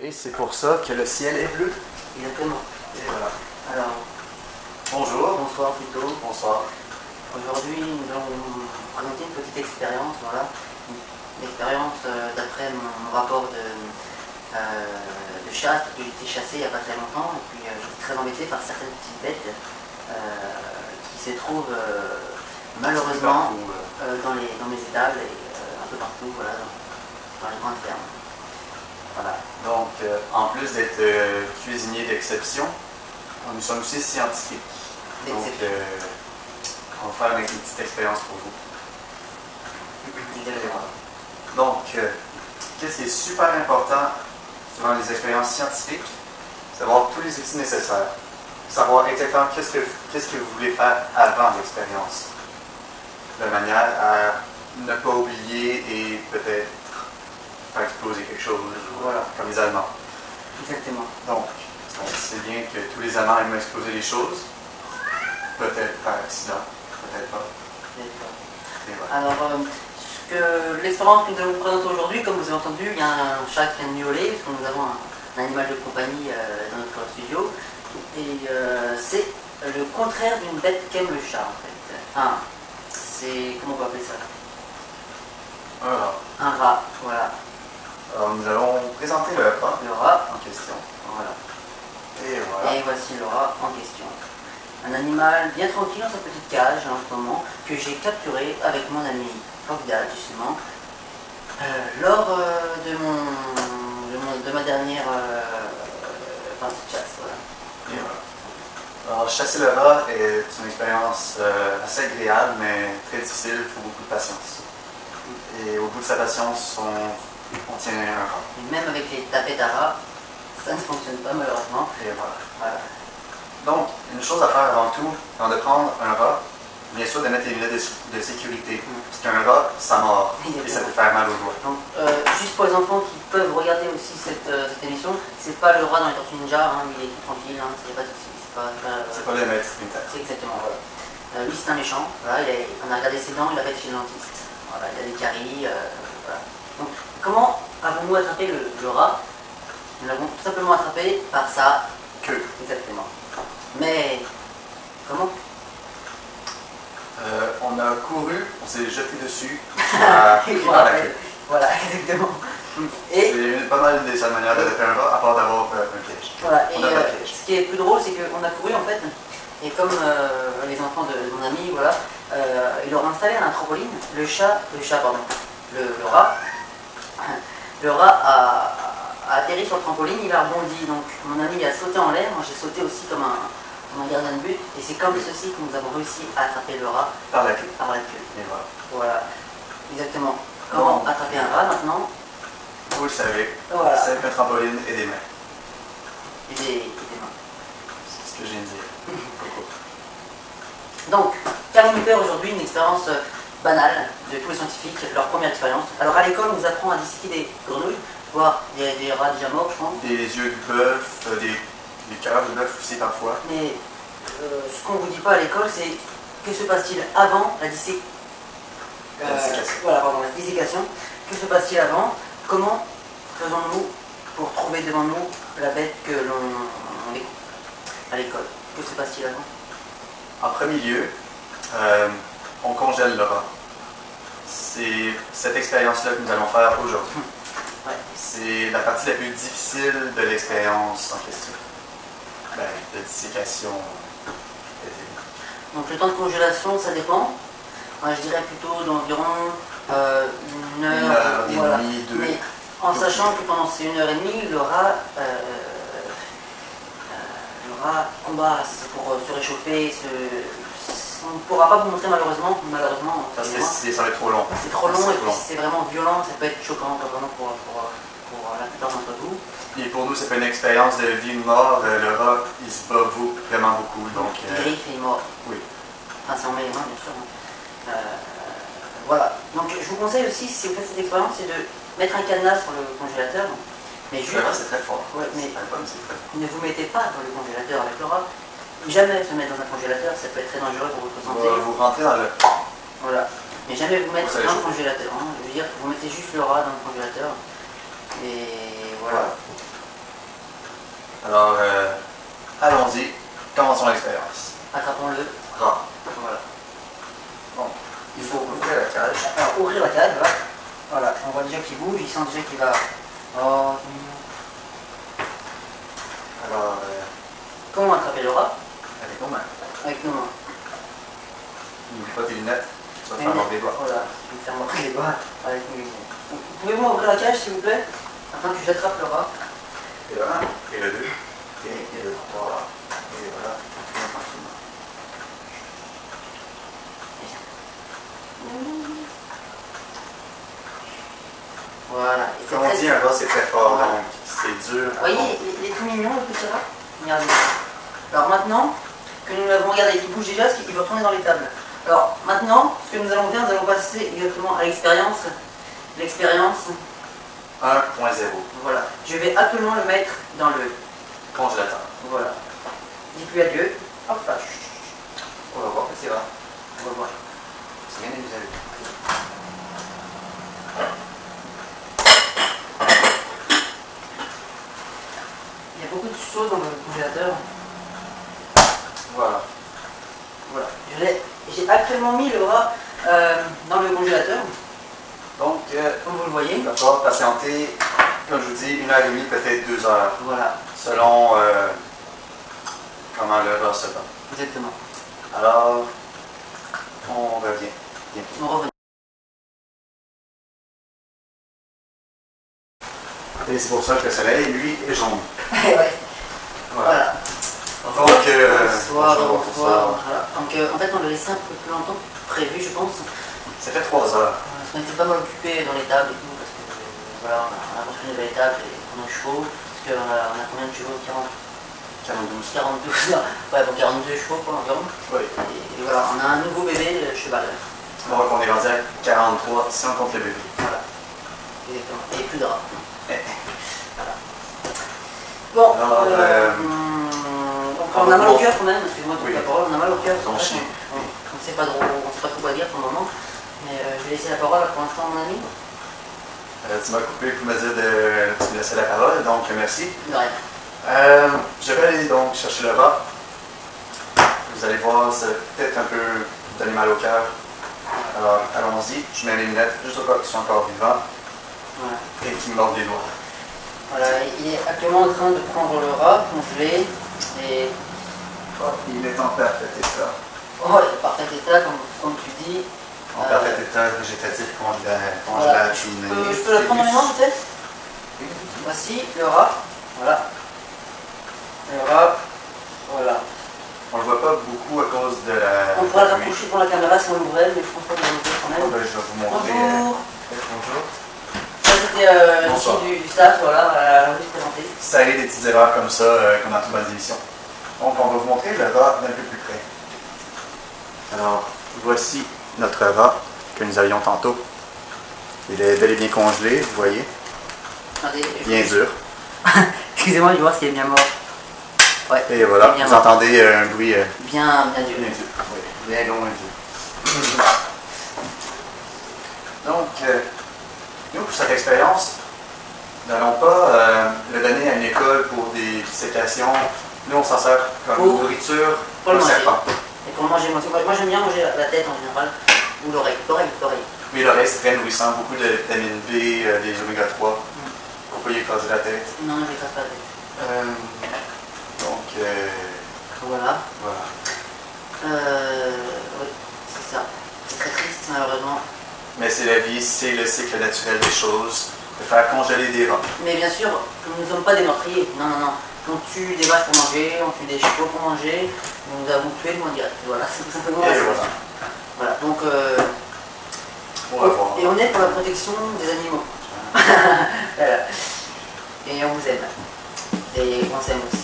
Et c'est pour ça que le ciel est bleu. Exactement. Et voilà. Alors, Bonjour. bonsoir plutôt. Bonsoir. Aujourd'hui, nous allons vous présenter une petite expérience, voilà. Une expérience d'après mon rapport de chasse, parce que j'ai été chassé il n'y a pas très longtemps, et puis j'étais très embêté par certaines petites bêtes qui se trouvent malheureusement dans mes étables et un peu partout, voilà, dans les grandes fermes. Voilà. Donc, en plus d'être cuisinier d'exception, nous sommes aussi scientifiques. Donc, on va faire une petite expérience pour vous. Donc, qu'est-ce qui est super important dans les expériences scientifiques? C'est d'avoir tous les outils nécessaires. Savoir exactement qu'est-ce que vous voulez faire avant l'expérience. De manière à ne pas oublier et peut-être faire exploser quelque chose, voilà, comme les Allemands. Exactement. Donc, on sait bien que tous les Allemands aiment exploser les choses. Peut-être par accident, peut-être pas. Voilà. Alors, l'expérience que nous allons vous présenter aujourd'hui, comme vous avez entendu, il y a un chat qui vient de miauler, parce que nous avons un animal de compagnie dans notre studio. Et c'est le contraire d'une bête qu'aime le chat, en fait. Enfin, c'est... comment on peut appeler ça? Un rat. Un rat, voilà. Alors, nous allons présenter le rat. Le rat en question. Voilà. Et voilà. Et voici le rat en question. Un animal bien tranquille dans sa petite cage en ce moment, que j'ai capturé avec mon ami Fogdal, justement, lors de ma dernière partie de chasse. Voilà. Et voilà. Alors, chasser le rat est une expérience assez agréable, mais très difficile, il faut beaucoup de patience. Et au bout de sa patience, on tient un rat. Et même avec les tapettes à rat, ça ne fonctionne pas malheureusement. Et voilà. Voilà. Donc, une chose à faire avant tout, avant de prendre un rat, bien sûr de mettre les lunettes de sécurité. Parce qu'un rat, ça mord et ça peut faire mal aux doigts. Donc, juste pour les enfants qui peuvent regarder aussi cette émission, c'est pas le rat dans les Tortues Ninja, hein, il est tout tranquille, hein, c'est pas de soucis. C'est pas le maître d'une tête. C'est exactement, voilà. Lui, c'est un méchant, voilà, on a regardé ses dents, il a fait chez le dentiste. Voilà, il a des caries, voilà. Donc, comment avons-nous attrapé le rat? Nous l'avons tout simplement attrapé par sa queue, exactement. Mais, comment? On a couru, on s'est jeté dessus, par la queue. Voilà, exactement. Et c'est pas mal des seules manières d'attraper un rat, à part d'avoir un piège. Voilà, et ce qui est plus drôle, c'est qu'on a couru en fait, et comme les enfants de mon ami, voilà, il leur a installé un trampoline, le rat a atterri sur le trampoline, il a rebondi, donc mon ami a sauté en l'air, moi j'ai sauté aussi comme un gardien de but, et c'est comme ceci que nous avons réussi à attraper le rat par la queue. Par la queue. Et voilà. Voilà, exactement. Comment attraper un rat maintenant? Vous le savez, voilà. C'est avec un trampoline et des mains. Et des mains. C'est ce que je viens de dire. Donc, qu'allons-nous faire aujourd'hui? Une expérience banale de tous les scientifiques, leur première expérience. Alors à l'école, on vous apprend à disséquer des grenouilles, voire des rats déjà morts, je pense. Des yeux de bœuf, des cœurs de bœuf aussi parfois. Mais ce qu'on ne vous dit pas à l'école, c'est que se passe-t-il avant la dissécation? Voilà, pardon, la dissécation. Que se passe-t-il avant? Comment faisons-nous pour trouver devant nous la bête que l'on découpe à l'école? Que se passe-t-il avant? En premier lieu, on congèle le rat. C'est cette expérience-là que nous allons faire aujourd'hui. Ouais. C'est la partie la plus difficile de l'expérience en question. De dissécation. Donc le temps de congélation, ça dépend. Je dirais plutôt d'environ 1 heure, et voilà. demie, 2. Mais en sachant que pendant ces 1 heure et demie, le rat combat pour se réchauffer. On ne pourra pas vous montrer malheureusement. Parce que ça va être trop long. C'est trop long et puis c'est vraiment violent, ça peut être choquant vraiment pour la plupart d'entre vous. Et pour nous, c'est pas une expérience de vie ou mort. Le rat, il se bat vraiment beaucoup. Donc, il griffe et il mord. Oui. Enfin, c'est en met les mains, bien sûr. Voilà. Donc, je vous conseille aussi, si vous faites cette expérience, c'est de mettre un cadenas sur le congélateur. Mais juste. C'est très fort. Ouais, mais c'est très fort. ne vous mettez pas dans le congélateur avec le rat. Jamais se mettre dans un congélateur, ça peut être très dangereux pour votre santé. Vous rentrez dans le. Voilà. Mais jamais vous mettre dans le congélateur. Hein. Je veux dire, vous mettez juste le rat dans le congélateur. Et voilà. Alors, allons-y. Commençons l'expérience. Attrapons-le. Rat. Voilà. Bon, il faut ouvrir la cage. Alors, ouvrir la cage, voilà. Voilà, on voit déjà qu'il bouge, il sent déjà qu'il va... Oh, c'est mignon. Alors, Comment attraper le rat? avec nos mains. Avec nos mains. N'oublie pas tes lunettes. Tu vas te Et faire mordre les doigts. Voilà, je vais me faire mordre les doigts avec mes lunettes. Pouvez-vous ouvrir la cage, s'il vous plaît? Afin que j'attrape le rat. Et le 1, et le 2, et le 3, et voilà. Et tranquillement. Voilà. Et Comme on dit, un rat c'est très fort, Voilà. donc c'est dur. Vous voyez, il est tout mignon le petit rat. Regardez. Alors maintenant que nous l'avons regardé, il bouge déjà, il va retourner dans les tables. Alors maintenant, ce que nous allons faire, nous allons passer exactement à l'expérience. L'expérience. 1.0. Voilà. Je vais absolument le mettre dans le... Congélateur. Voilà. Dites-lui adieu. Hop là. On va voir que c'est vrai. On va voir. C'est bien amusé. Il y a beaucoup de choses dans le congélateur. Voilà. Voilà. J'ai actuellement mis le rat dans le congélateur. Donc, Comme vous le voyez. il va falloir patienter, comme je vous dis, 1h30, peut-être 2 heures. Voilà. Selon comment le rat se bat. Exactement. Alors, on revient. Bientôt. On revient. Et c'est pour ça que le soleil, lui, est jaune. Ouais. Voilà. Voilà. Donc, bonsoir, bonsoir, bonsoir. Voilà. Donc en fait on l'a laissé un peu plus longtemps que prévu je pense. Ça fait 3 heures. Parce qu'on était pas mal occupé dans les tables et tout, parce que voilà, on a construit une belle table et on a chevaux, parce qu'on a combien de chevaux? 40 42. 42, non. Ouais bon 42 chevaux quoi environ. Oui. Et voilà, on a un nouveau bébé, le cheval. Donc, on est rendu à 43 si on compte le bébé. Voilà. Exactement. Et plus de rats. Eh. Voilà. Bon, Alors, donc on a mal au cœur quand même, excuse-moi de oui. la parole, on a mal au cœur. Ils ont chié. On ne sait pas trop quoi dire pour le moment. Mais je vais laisser la parole pour l'instant à mon ami. Tu m'as coupé pour me dire de me laisser la parole, donc merci. De rien. Je vais aller donc chercher le rat. Vous allez voir, ça va peut-être un peu donner mal au cœur. Alors, allons-y. Je mets les lunettes juste au cas qu'ils sont encore vivants Voilà. et qu'ils me mordent les doigts. Voilà, il est actuellement en train de prendre le rat congelé et Oh, il est en parfait état. oh, il est parfait état comme tu dis. En parfait état végétatif Voilà. congélatif. Je peux le prendre dans les mains peut-être? Voici le rat. Voilà. Le rat. Voilà. On le voit pas beaucoup à cause de la. On pourra le rapprocher pour la caméra si on l'ouvrait, mais je pense pas qu'on l'ouvre quand même. Ben, je vais vous montrer. Bonjour. Bonjour. Ça c'était Bonsoir. ici du staff, voilà, on va juste présenter. Ça arrive des petites erreurs comme ça, comme dans toute bonne émission. Donc, on va vous montrer le rat d'un peu plus près. Alors, voici notre rat que nous avions tantôt. Il est bel et bien congelé, vous voyez. Attendez, Bien dur. excusez-moi, je vais voir s'il est bien mort. Ouais. Et voilà, bien vous mort. entendez un bruit Bien dur. bien dur. Oui, bien long et dur. Donc, nous, pour cette expérience, nous n'allons pas le donner à une école pour des dissécations. Nous, on s'en sert comme Pour nourriture le pour le manger. serpent. Et pour manger, moi j'aime bien manger la tête en général, ou l'oreille. L'oreille. Oui, l'oreille, c'est très nourrissant, beaucoup de vitamine B, des oméga 3, pour pas y écraser la tête. Non, je ne casse pas la tête. Donc, Voilà. voilà. Oui, c'est ça. C'est très triste malheureusement. Mais c'est la vie, c'est le cycle naturel des choses, de faire congeler des rats. Mais bien sûr, nous ne sommes pas des meurtriers. Non, non, non. On tue des vaches pour manger, on tue des chevaux pour manger. Nous avons tué le monde direct. Voilà, c'est tout simplement Et la voilà. situation. Voilà, donc... On va voir. Et on est pour la protection des animaux. Voilà. Et on vous aime. Et on s'aime aussi.